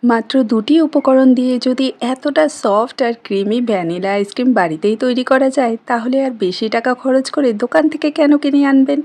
মাত্র দুটি উপকরণ দিয়ে যদি এতটা সফট আর ক্রিমি ভ্যানিলা আইসক্রিম বাড়িতেই তৈরি করা যায়, তাহলে আর বেশি টাকা খরচ করে দোকান থেকে কেন কিনে আনবেন?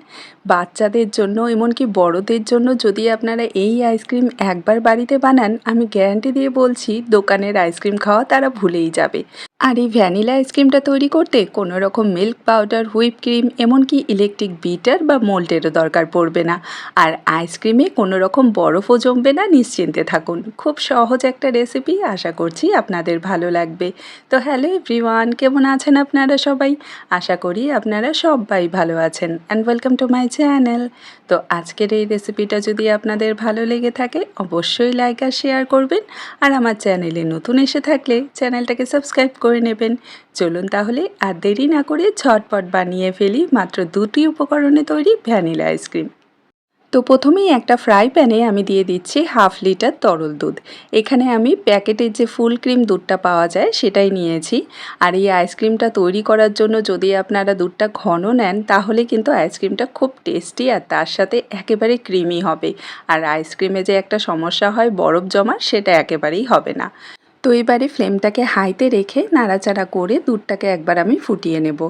বাচ্চাদের জন্য এমনকি বড়দের জন্য যদি আপনারা এই আইসক্রিম একবার বাড়িতে বানান, আমি গ্যারান্টি দিয়ে বলছি দোকানের আইসক্রিম খাওয়া তারা ভুলেই যাবে। আর এই ভ্যানিলা আইসক্রিমটা তৈরি করতে কোনো রকম মিল্ক পাউডার, হুইপ ক্রিম, এমনকি ইলেকট্রিক বিটার বা মোল্ডেরও দরকার পড়বে না। আর আইসক্রিমে কোনো রকম বরফও জমবে না, নিশ্চিন্তে থাকুন। খুব সহজ একটা রেসিপি, আশা করছি আপনাদের ভালো লাগবে। তো হ্যালো এভরিওয়ান, কেমন আছেন আপনারা সবাই? আশা করি আপনারা সবাই ভালো আছেন and welcome to my channel. তো আজকের এই রেসিপিটা যদি আপনাদের ভালো লেগে থাকে, অবশ্যই লাইক আর শেয়ার করবেন। আর আমার চ্যানেলে নতুন এসে থাকলে চ্যানেলটাকে সাবস্ক্রাইব করে নেবেন। চলুন তাহলে আর দেরি না করে ঝটপট বানিয়ে ফেলি মাত্র দুটি উপকরণে তৈরি ভ্যানিলা আইসক্রিম। তো প্রথমেই একটা ফ্রাই প্যানে আমি দিয়ে দিচ্ছি 1/2 লিটার তরল দুধ। এখানে আমি প্যাকেটের যে ফুল ক্রিম দুধটা পাওয়া যায় সেটাই নিয়েছি। আর এই আইসক্রিমটা তৈরি করার জন্য যদি আপনারা দুধটা ঘন নেন, তাহলে কিন্তু আইসক্রিমটা খুব টেস্টি আর তার সাথে একেবারে ক্রিমি হবে। আর আইসক্রিমে যে একটা সমস্যা হয় বরফ জমার, সেটা একেবারেই হবে না। তো এবারে ফ্লেমটাকে হাইতে রেখে নাড়াচাড়া করে দুধটাকে একবার আমি ফুটিয়ে নেব।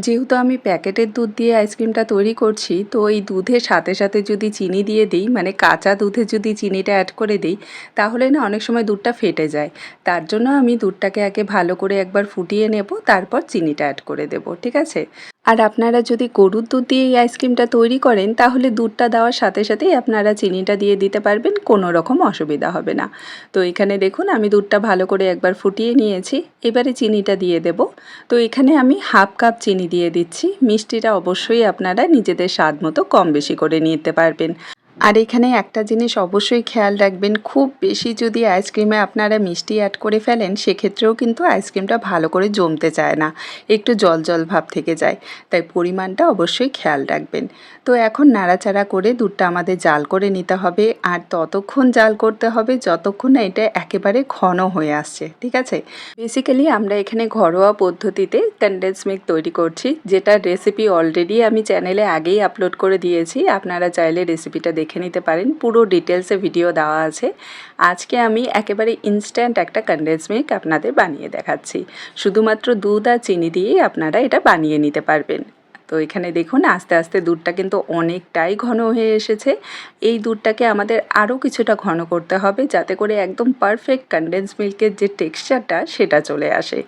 যেহেতু আমি প্যাকেটের দুধ দিয়ে আইসক্রিমটা তৈরি করছি, তো এই দুধের সাথে সাথে যদি চিনি দিয়ে দিই, মানে কাঁচা দুধে যদি চিনিটা অ্যাড করে দিই, তাহলে না অনেক সময় দুধটা ফেটে যায়। তার জন্য আমি দুধটাকে আগে ভালো করে একবার ফুটিয়ে নেব, তারপর চিনিটা অ্যাড করে দেব, ঠিক আছে? আর আপনারা যদি গরুর দুধ দিয়ে এই আইসক্রিমটা তৈরি করেন, তাহলে দুধটা দেওয়ার সাথে সাথেই আপনারা চিনিটা দিয়ে দিতে পারবেন, কোনো রকম অসুবিধা হবে না। তো এখানে দেখুন আমি দুধটা ভালো করে একবার ফুটিয়ে নিয়েছি। এবারে চিনিটা দিয়ে দেব। তো এখানে আমি 1/2 কাপ চিনি দিয়ে দিচ্ছি। মিষ্টিটা অবশ্যই আপনারা নিজেদের স্বাদ মতো কম বেশি করে নিতে পারবেন। আর এখানে একটা জিনিস অবশ্যই খেয়াল রাখবেন, খুব বেশি যদি আইসক্রিমে আপনারা মিষ্টি অ্যাড করে ফেলেন, সেক্ষেত্রেও কিন্তু আইসক্রিমটা ভালো করে জমতে চায় না, একটু জল জল ভাব থেকে যায়। তাই পরিমাণটা অবশ্যই খেয়াল রাখবেন। তো এখন নাড়াচাড়া করে দুধটা আমাদের জাল করে নিতে হবে, আর ততক্ষণ জাল করতে হবে যতক্ষণ না এটা একেবারে ঘন হয়ে আসছে, ঠিক আছে? বেসিক্যালি আমরা এখানে ঘরোয়া পদ্ধতিতে কনডেন্স মিল্ক তৈরি করছি, যেটার রেসিপি অলরেডি আমি চ্যানেলে আগেই আপলোড করে দিয়েছি। আপনারা চাইলে রেসিপিটা দেখে নিতে পারেন, পুরো ডিটেলসে ভিডিও দেওয়া আছে। আজকে আমি একেবারে ইনস্ট্যান্ট একটা কনডেন্স মিল্ক আপনাদের বানিয়ে দেখাচ্ছি। শুধুমাত্র দুধ আর চিনি দিয়েই আপনারা এটা বানিয়ে নিতে পারবেন। তো এখানে দেখুন আস্তে আস্তে দুধটা কিন্তু অনেকটাই ঘন হয়ে এসেছে। এই দুধটাকে আমাদের আরও কিছুটা ঘন করতে হবে, যাতে করে একদম পারফেক্ট কনডেন্স মিল্কের যে টেক্সচারটা সেটা চলে আসে।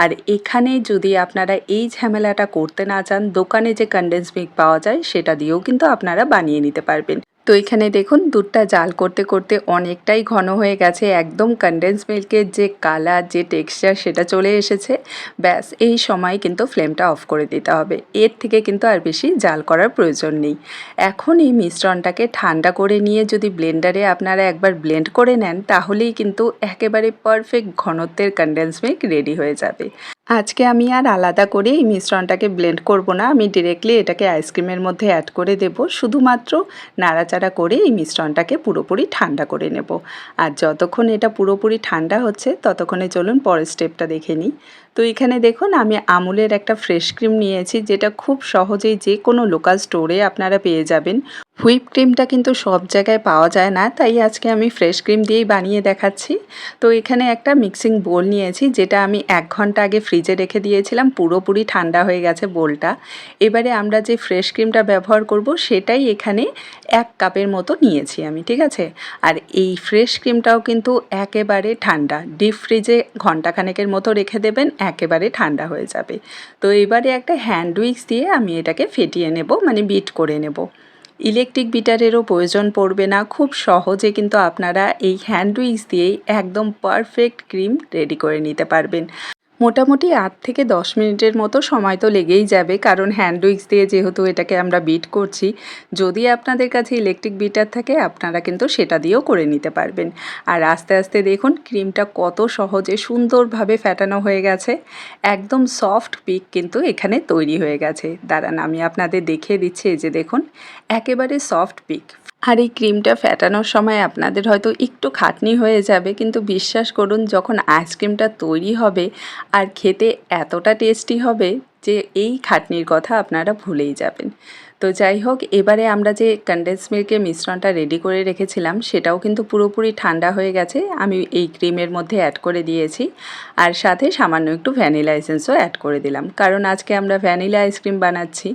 আর এখানে যদি আপনারা এই ঝামেলাটা করতে না চান, দোকানে যে কনডেন্স মিল্ক পাওয়া যায় সেটা দিয়েও কিন্তু আপনারা বানিয়ে নিতে পারবেন। তো এখানে দেখুন দুধটা জাল করতে করতে অনেকটাই ঘন হয়ে গেছে, একদম কনডেন্স মিল্কের যে কালার, যে টেক্সচার সেটা চলে এসেছে। ব্যাস এই সময় কিন্তু ফ্লেমটা অফ করে দিতে হবে, এর থেকে কিন্তু আর বেশি জাল করার প্রয়োজন নেই। এখন এই মিশ্রণটাকে ঠান্ডা করে নিয়ে যদি ব্লেন্ডারে আপনারা একবার ব্লেন্ড করে নেন, তাহলেই কিন্তু একেবারে পারফেক্ট ঘনত্বের কনডেন্স মিল্ক রেডি হয়ে যাবে। আজকে আমি আর আলাদা করে এই মিশ্রণটাকে ব্লেন্ড করব না, আমি ডিরেক্টলি এটাকে আইসক্রিমের মধ্যে অ্যাড করে দেব। শুধুমাত্র নাড়াচাড়া করে এই মিশ্রণটাকে পুরোপুরি ঠান্ডা করে নেব। আর যতক্ষণ এটা পুরোপুরি ঠান্ডা হচ্ছে, ততক্ষণে চলুন পরের স্টেপটা দেখে নিই। তো এখানে দেখুন আমি আমুলের একটা ফ্রেশ ক্রিম নিয়েছি, যেটা খুব সহজেই যে কোনো লোকাল স্টোরে আপনারা পেয়ে যাবেন। হুইপ ক্রিমটা কিন্তু সব জায়গায় পাওয়া যায় না, তাই আজকে আমি ফ্রেশ ক্রিম দিয়েই বানিয়ে দেখাচ্ছি। তো এখানে একটা মিক্সিং বোল নিয়েছি, যেটা আমি 1 ঘন্টা আগে ফ্রিজে রেখে দিয়েছিলাম, পুরোপুরি ঠান্ডা হয়ে গেছে বোলটা। এবারে আমরা যে ফ্রেশ ক্রিমটা ব্যবহার করব, সেটাই এখানে 1 কাপের মতো নিয়েছি আমি, ঠিক আছে? আর এই ফ্রেশ ক্রিমটাও কিন্তু একেবারে ঠান্ডা, ডিপ ফ্রিজে ঘন্টাখানেকের মতো রেখে দেবেন, একেবারে ঠান্ডা হয়ে যাবে। তো এবারে একটা হ্যান্ড উইক্স দিয়ে আমি এটাকে ফেটিয়ে নেব, মানে বিট করে নেব। ইলেকট্রিক বিটারেরও প্রয়োজন পড়বে না, খুব সহজে কিন্তু আপনারা এই হ্যান্ড উইক্স দিয়েই একদম পারফেক্ট ক্রিম রেডি করে নিতে পারবেন। মোটামুটি 8 থেকে 10 মিনিটের মতো সময় তো লেগেই যাবে, কারণ হ্যান্ড উইক্স দিয়ে যেহেতু এটাকে আমরা বিট করছি। যদি আপনাদের কাছে ইলেকট্রিক বিটার থাকে, আপনারা কিন্তু সেটা দিয়েও করে নিতে পারবেন। আর আস্তে আস্তে দেখুন ক্রিমটা কত সহজে সুন্দরভাবে ফ্যাটানো হয়ে গেছে। একদম সফট পিক কিন্তু এখানে তৈরি হয়ে গেছে। দাঁড়ান আমি আপনাদের দেখিয়ে দিচ্ছি, এই যে দেখুন একেবারে সফট পিক। আর এই ক্রিমটা ফ্যাটানোর সময় আপনাদের হয়তো একটু খাটনি হয়ে যাবে, কিন্তু বিশ্বাস করুন যখন আইসক্রিমটা তৈরি হবে আর খেতে এতটা টেস্টি হবে যে এই খাটনির কথা আপনারা ভুলেই যাবেন। তো যাই হোক, এবারে আমরা যে কনডেন্স মিল্কের মিশ্রণটা রেডি করে রেখেছিলাম সেটাও কিন্তু পুরোপুরি ঠান্ডা হয়ে গেছে। আমি এই ক্রিমের মধ্যে অ্যাড করে দিয়েছি আর সাথে সামান্য একটু ভ্যানিলা এসেন্সও অ্যাড করে দিলাম, কারণ আজকে আমরা ভ্যানিলা আইসক্রিম বানাচ্ছি।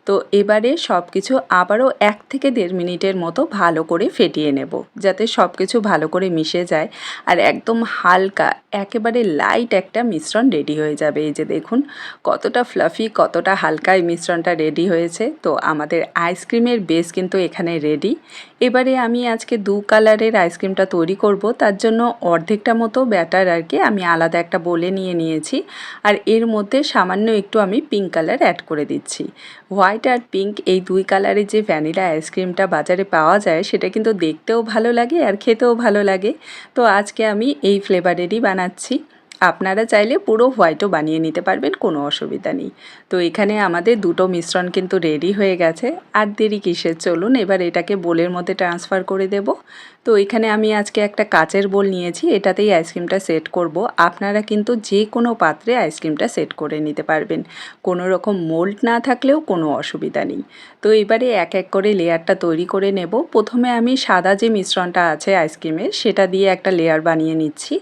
তো এবারে সব কিছু আবারও 1 থেকে 1.5 মিনিটের মতো ভালো করে ফেটিয়ে নেব, যাতে সব কিছু ভালো করে মিশে যায় আর একদম হালকা একেবারে লাইট একটা মিশ্রণ রেডি হয়ে যাবে। এই যে দেখুন কতটা ফ্লাফি, কতটা হালকা এই মিশ্রণটা রেডি হয়েছে। তো আমাদের আইসক্রিমের বেস কিন্তু এখানে রেডি। এবারে আমি আজকে 2 কালারের আইসক্রিমটা তৈরি করব, তার জন্য অর্ধেকটা মতো ব্যাটার আর কি আমি আলাদা একটা বোলে নিয়েছি আর এর মধ্যে সামান্য একটু আমি পিঙ্ক কালার অ্যাড করে দিচ্ছি। হোয়াইট আর পিঙ্ক এই 2 কালারের যে ভ্যানিলা আইসক্রিমটা বাজারে পাওয়া যায় সেটা কিন্তু দেখতেও ভালো লাগে আর খেতেও ভালো লাগে। তো আজকে আমি এই ফ্লেভারেরই বানাচ্ছি। আপনারা চাইলে পুরো হোয়াইটও বানিয়ে নিতে পারবেন, কোনো অসুবিধা নেই। তো এখানে আমাদের দুটো মিশ্রণ কিন্তু রেডি হয়ে গেছে। আর দেরি কিসের, চলুন এবার এটাকে বোলের মধ্যে ট্রান্সফার করে দেব। তো এখানে আমি আজকে একটা কাচের বোল নিয়েছি, এটাতেই আইসক্রিমটা সেট করব। আপনারা কিন্তু যে কোনো পাত্রে আইসক্রিমটা সেট করে নিতে পারবেন, কোনো রকম মোল্ড না থাকলেও কোনো অসুবিধা নেই। তো এবারে এক এক করে লেয়ারটা তৈরি করে নেব। প্রথমে আমি সাদা যে মিশ্রণটা আছে আইসক্রিমের সেটা দিয়ে একটা লেয়ার বানিয়ে নিচ্ছি।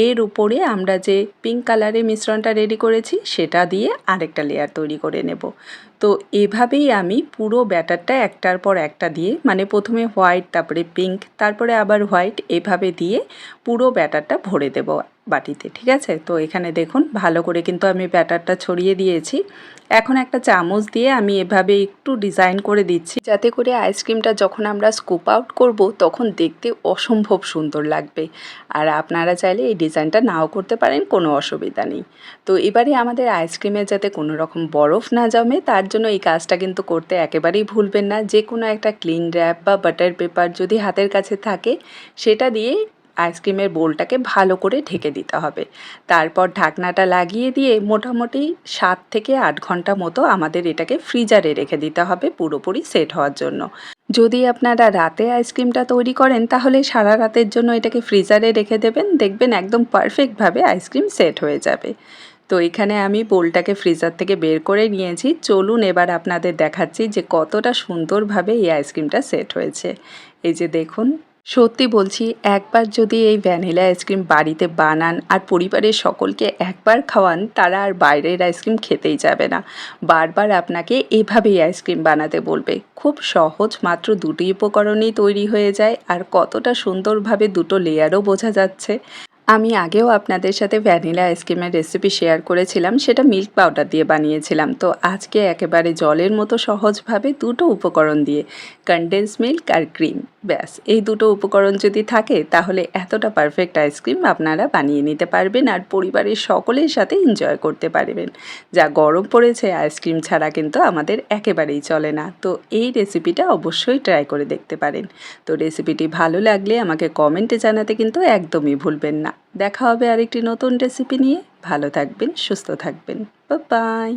এর উপরে আমরা যে পিঙ্ক কালারের মিশ্রণটা রেডি করেছি সেটা দিয়ে আরেকটা লেয়ার তৈরি করে নেব। তো এভাবেই আমি পুরো ব্যাটারটা একটার পর একটা দিয়ে, মানে প্রথমে হোয়াইট, তারপরে পিঙ্ক, তারপরে আবার হোয়াইট, এভাবে দিয়ে পুরো ব্যাটারটা ভরে দেব বাটিতে, ঠিক আছে? তো এখানে দেখুন ভালো করে কিন্তু আমি ব্যাটারটা ছড়িয়ে দিয়েছি। এখন একটা চামচ দিয়ে আমি এভাবে একটু ডিজাইন করে দিচ্ছি, যাতে করে আইসক্রিমটা যখন আমরা স্কুপ আউট করব তখন দেখতে অসম্ভব সুন্দর লাগবে। আর আপনারা চাইলে এই ডিজাইনটা নাও করতে পারেন, কোনো অসুবিধা নেই। তো এবারে আমাদের আইসক্রিমে যাতে কোনো রকম বরফ না জমে তার জন্য এই কাজটা কিন্তু করতে একেবারেই ভুলবেন না। যে কোনো একটা ক্লিন র্যাপ বা বাটার পেপার যদি হাতের কাছে থাকে সেটা দিয়ে আইসক্রিমের বোলটাকে ভালো করে ঢেকে দিতে হবে। তারপর ঢাকনাটা লাগিয়ে দিয়ে মোটামুটি 7 থেকে 8 ঘন্টা মতো আমাদের এটাকে ফ্রিজারে রেখে দিতে হবে পুরোপুরি সেট হওয়ার জন্য। যদি আপনারা রাতে আইসক্রিমটা তৈরি করেন তাহলে সারা রাতের জন্য এটাকে ফ্রিজারে রেখে দেবেন, দেখবেন একদম পারফেক্টভাবে আইসক্রিম সেট হয়ে যাবে। তো এখানে আমি বোলটাকে ফ্রিজার থেকে বের করে নিয়েছি। চলুন এবার আপনাদের দেখাচ্ছি যে কতটা সুন্দরভাবে এই আইসক্রিমটা সেট হয়েছে। এই যে দেখুন, সত্যি বলছি, একবার যদি এই ভ্যানিলা আইসক্রিম বাড়িতে বানান আর পরিবারের সকলকে একবার খাওয়ান, তারা আর বাইরের আইসক্রিম খেতেই যাবে না। বারবার আপনাকে এভাবেই আইসক্রিম বানাতে বলবে। খুব সহজ, মাত্র 2টি উপকরণেই তৈরি হয়ে যায় আর কতটা সুন্দরভাবে দুটো লেয়ারও বোঝা যাচ্ছে। আমি আগেও আপনাদের সাথে ভ্যানিলা আইসক্রিমের রেসিপি শেয়ার করেছিলাম, সেটা মিল্ক পাউডার দিয়ে বানিয়েছিলাম। তো আজকে একেবারে জলের মতো সহজভাবে দুটো উপকরণ দিয়ে, কনডেন্স মিল্ক আর ক্রিম, ব্যাস এই দুটো উপকরণ যদি থাকে তাহলে এতটা পারফেক্ট আইসক্রিম আপনারা বানিয়ে নিতে পারবেন আর পরিবারের সকলের সাথে এনজয় করতে পারবেন। যা গরম পড়েছে, আইসক্রিম ছাড়া কিন্তু আমাদের একেবারেই চলে না। তো এই রেসিপিটা অবশ্যই ট্রাই করে দেখতে পারেন। তো রেসিপিটি ভালো লাগলে আমাকে কমেন্টে জানাতে কিন্তু একদমই ভুলবেন না। দেখা হবে আরেকটি নতুন রেসিপি নিয়ে। ভালো থাকবেন, সুস্থ থাকবেন। Bye bye.